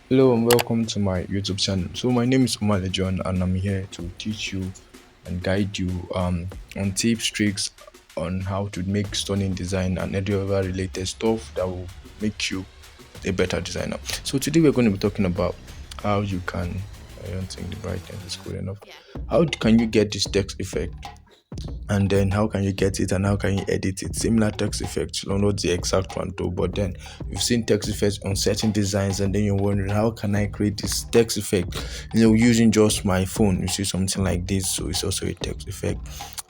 Hello and welcome to my YouTube channel. So my name is Umar John and I'm here to teach you and guide you on tips, tricks on how to make stunning design and any other related stuff that will make you a better designer. So today we're going to be talking about how you can. I don't think the brightness is good enough. How can you get this text effect, and then how can you get it and how can you edit it? Similar text effects, you don't know the exact one though, but then you've seen text effects on certain designs and then you're wondering how can I create this text effect, using just my phone. You see something like this, so it's also a text effect.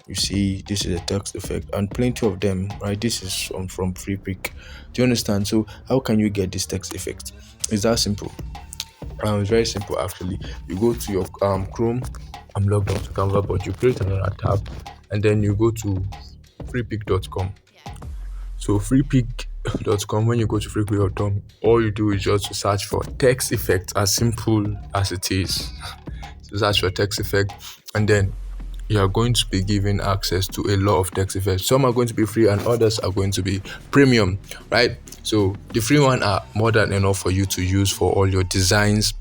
You see this is a text effect and plenty of them, right? This is from free pick. Do you understand? So how can you get this text effect? It's that simple. It's very simple actually. You go to your Chrome. I'm logged on to Canva, but you create another tab, and then you go to freepick.com. So freepick.com. When you go to freepick.com, all you do is just to search for text effect, as simple as it is. So search for text effect, and then you are going to be given access to a lot of text effects. Some are going to be free and others are going to be premium, right? So the free one are more than enough for you to use for all your designs,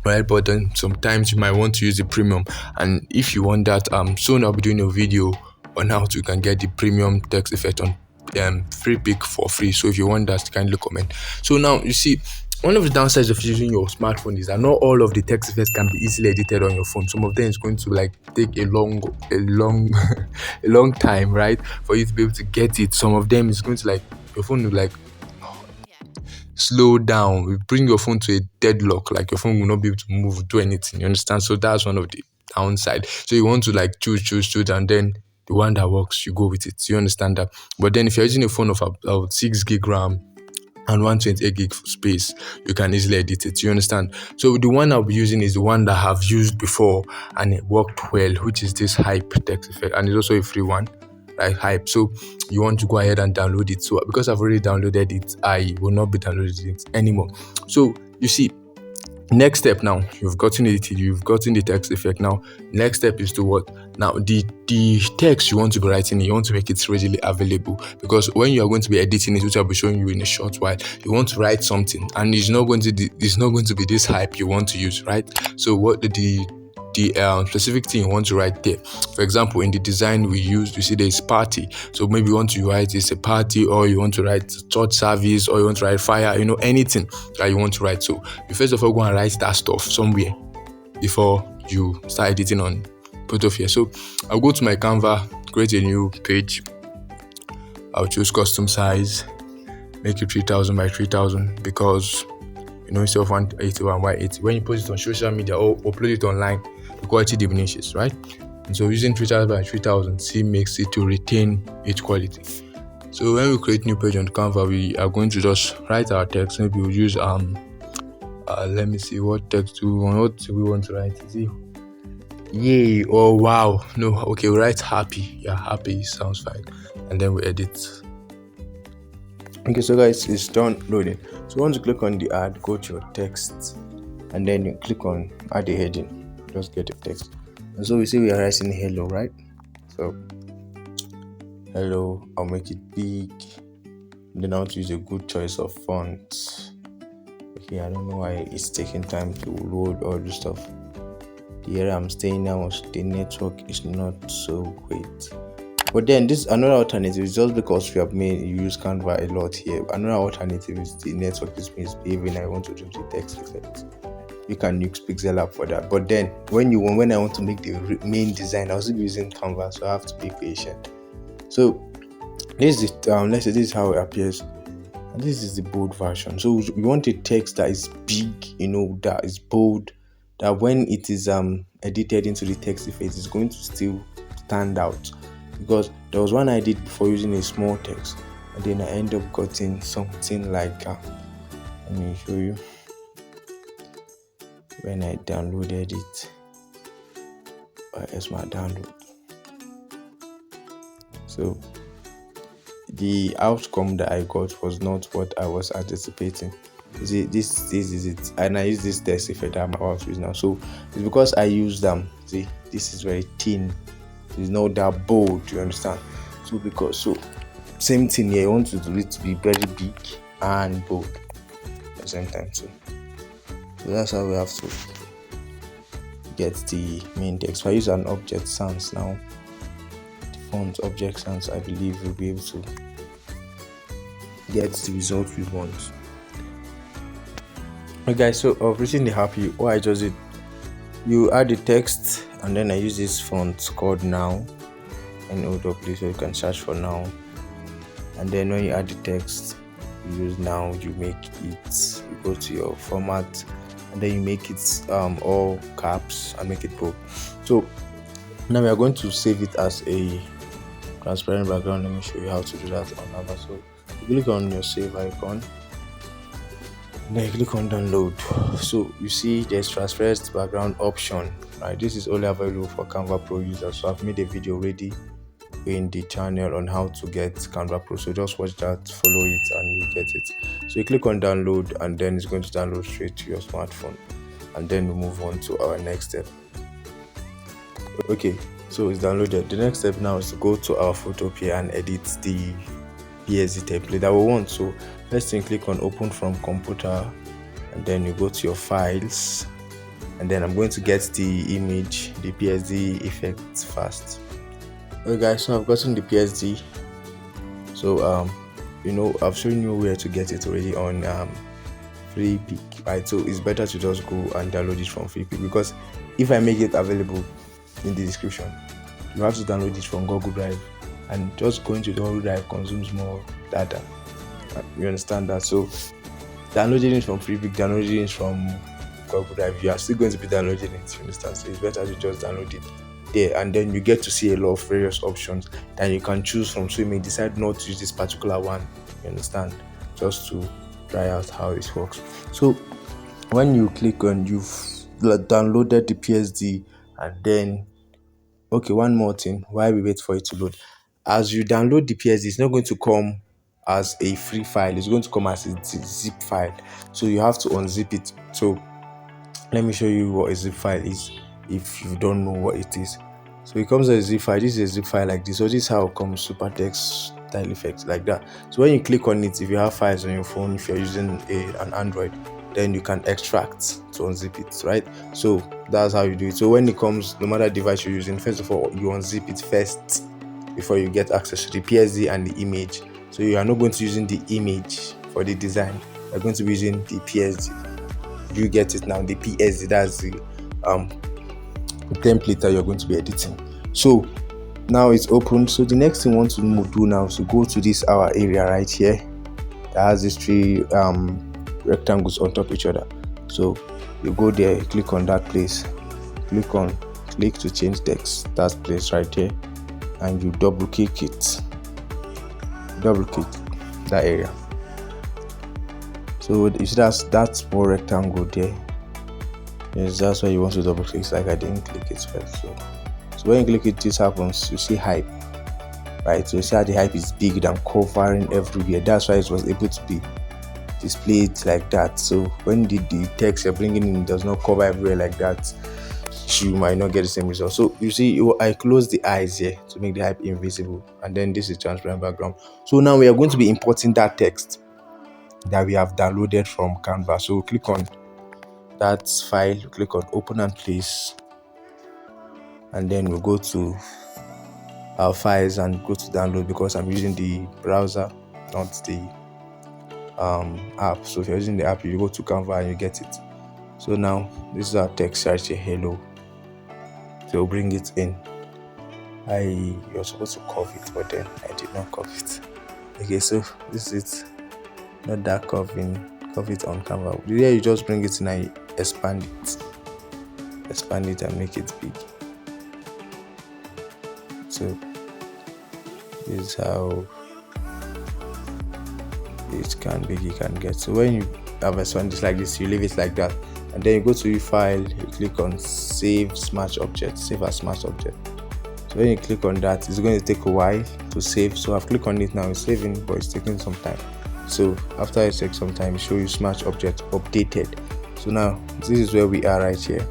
right? But then sometimes you might want to use the premium, and if you want that, soon I'll be doing a video on how you can get the premium text effect on free pick for free. So if you want that, kindly comment. So now you see, one of the downsides of using your smartphone is that not all of the text effects can be easily edited on your phone. Some of them is going to like take a long a long time, right, for you to be able to get it. Some of them is going to like your phone will like slow down. We bring your phone to a deadlock, like your phone will not be able to move, do anything. You understand? So that's one of the downside. So you want to like choose, and then the one that works, you go with it. You understand that? But then if you're using a phone of about 6 gig RAM and 128 gig space, you can easily edit it. You understand? So the one I'll be using is the one that I've used before and it worked well, which is this hype text effect, and it's also a free one, like hype. So you want to go ahead and download it. So because I've already downloaded it, I will not be downloading it anymore. So you see, next step, now you've gotten it, you've gotten the text effect. Now next step is to what? Now the text you want to be writing, you want to make it readily available, because when you are going to be editing it, which I'll be showing you in a short while, you want to write something and it's not going to be this hype you want to use, right? So what the specific thing you want to write there. For example, in the design we used, you see there's party. So maybe you want to write it's a party, or you want to write church service, or you want to write fire, anything that you want to write. So you first of all go and write that stuff somewhere before you start editing on Photopea. So I'll go to my Canva, create a new page. I'll choose custom size, make it 3000 by 3000, because instead of 180 by 180, when you post it on social media or upload it online, the quality diminishes, right? And so using 3000 by 3000 still makes it to retain its quality. So when we create new page on Canva, we are going to just write our text. Maybe we'll use let me see, what text do we want to write? Is it yay or wow? No, okay, we write happy. Yeah, happy sounds fine. And then we edit. Okay, so guys, it's done loading. So once you click on the add, go to your text and then you click on add a heading. Just get the text. And so we see we are writing hello, right? So hello, I'll make it big. Then I want to use a good choice of font. Okay, I don't know why it's taking time to load all this stuff. The area I'm staying now, the network is not so great. But then this another alternative is just because we have use Canva a lot here. Another alternative is the network is misbehaving. I want to do the text effect. You can use Pixel app for that. But then when I want to make the main design, I was using Canva, so I have to be patient. So this is let's say this is how it appears, and this is the bold version. So we want a text that is big, that is bold, that when it is edited into the text effect, it's going to still stand out. Because there was one I did before using a small text, and then I end up getting something like let me show you when I downloaded it. Here's my download. So the outcome that I got was not what I was anticipating. See, this is it, and I use this text effect that I'm about to use now. So it's because I use them. See, this is very thin. It's not that bold, you understand? So same thing here. I want to do it to be very big and bold at the same time too. So that's how we have to get the main text. If I use an object sans now, the font object sans, I believe we'll be able to get the result we want. Okay guys, so of reaching the app, what I just did, you add the text and then I use this font called Now, NOW, so you can search for Now. And then when you add the text, you use Now, you make it, you go to your format and then you make it all caps and make it bold. So now we are going to save it as a transparent background. Let me show you how to do that on Canva. So you click on your save icon, then you click on download. So you see there's transparent background option, right? This is only available for Canva Pro users. So I've made a video already in the channel on how to get Canva Pro, so just watch that, follow it, and you get it. So you click on download and then it's going to download straight to your smartphone, and then we move on to our next step. Okay, so it's downloaded. The next step now is to go to our Photopea and edit the PSD template that we want. So first thing, click on open from computer and then you go to your files, and then I'm going to get the image, the PSD effect first. Okay guys, so I've gotten the PSD. So I've shown you where to get it already on Freepik, right? So it's better to just go and download it from Freepik, because if I make it available in the description, you have to download it from Google Drive, and just going to the Google Drive consumes more data. You understand that? So downloading it from Freepik, downloading it from Google Drive, you are still going to be downloading it, you understand? So it's better to just download it there, and then you get to see a lot of various options that you can choose from. So you may decide not to use this particular one, you understand, just to try out how it works. So when you click on, you've downloaded the PSD, and then one more thing while we wait for it to load. As you download the PSD, it's not going to come as a free file, it's going to come as a zip file, so you have to unzip it. So let me show you what a zip file is if you don't know what it is. So it comes as a zip file. This is a zip file like this. So this is how it comes, super text, style effects like that. So when you click on it, if you have files on your phone, if you're using an Android, then you can extract to unzip it, right? So that's how you do it. So when it comes, no matter device you're using, first of all, you unzip it first before you get access to the PSD and the image. So you are not going to be using the image for the design, you're going to be using the PSD. You get it now? The PSD, that's the template that you're going to be editing. So now it's open. So the next thing we want to do now is to go to this our area right here that has these three rectangles on top of each other. So you go there, click on that place, click to change text, that place right here, and you double click that area. So you see that small rectangle there. Yes, that's why you want to double click. Like I didn't click it first. So when you click it, this happens. You see hype, right? So you see how the hype is big and covering everywhere. That's why it was able to be displayed like that. So when the text you're bringing in does not cover everywhere like that, you might not get the same result. So you see, I close the eyes here to make the hype invisible, and then this is transparent background. So now we are going to be importing that text that we have downloaded from Canva. So click on that file, click on open and place, and then we'll go to our files and go to download, because I'm using the browser, not the app. So if you're using the app, you go to Canva and you get it. So now this is our text right here, hello. So bring it in. You're supposed to curve it, but then I did not curve it. Okay, so this is it. Not that curve it on Canva. Here you just bring it in and you expand it and make it big. So this is how it can big you can get. So when you have expanded like this, you leave it like that, and then you go to your file, you click on save as match object. So when you click on that, it's going to take a while to save. So I've clicked on it now, it's saving, but it's taking some time. So after it takes some time, show you Smash object updated. So now this is where we are right here.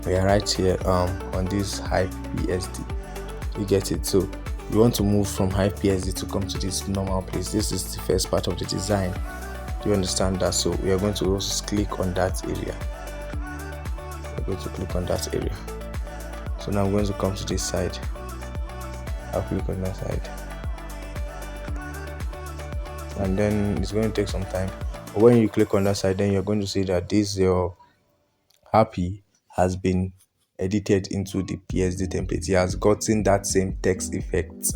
We are right here on this hype PSD. You get it? So you want to move from hype PSD to come to this normal place. This is the first part of the design. Do you understand that? So we are going to also click on that area. We're going to click on that area. So now I'm going to come to this side. I'll click on that side. And then it's going to take some time. But when you click on that side, then you're going to see that this your happy has been edited into the PSD template. He has gotten that same text effect.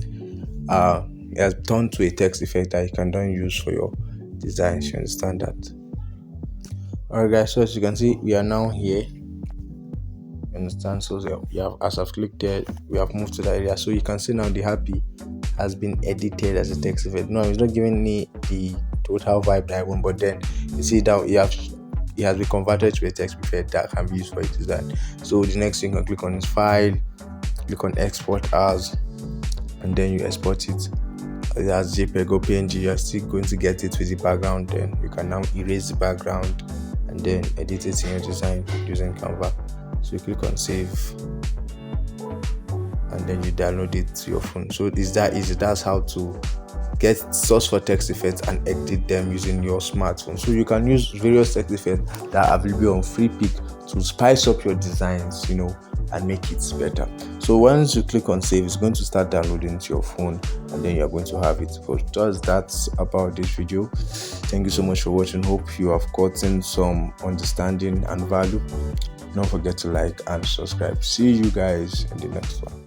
It has turned to a text effect that you can then use for your designs. You understand that? Alright guys, so as you can see, we are now here. You understand? So we have, as I've clicked there, we have moved to that area. So you can see now the happy has been edited as a text effect. No, it's not giving me the total vibe that I want, but then you see that it has been converted to a text effect that can be used for a design. So the next thing you can click on is file, click on export as, and then you export it as JPEG or PNG. You're still going to get it with the background. Then you can now erase the background and then edit it in your design using Canva. So you click on save and then you download it to your phone. So it's that easy. That's how to get source for text effects and edit them using your smartphone. So you can use various text effects that are available on FreePic to spice up your designs, and make it better. So once you click on save, it's going to start downloading to your phone and then you're going to have it. But just that's about this video. Thank you so much for watching. Hope you have gotten some understanding and value. Don't forget to like and subscribe. See you guys in the next one.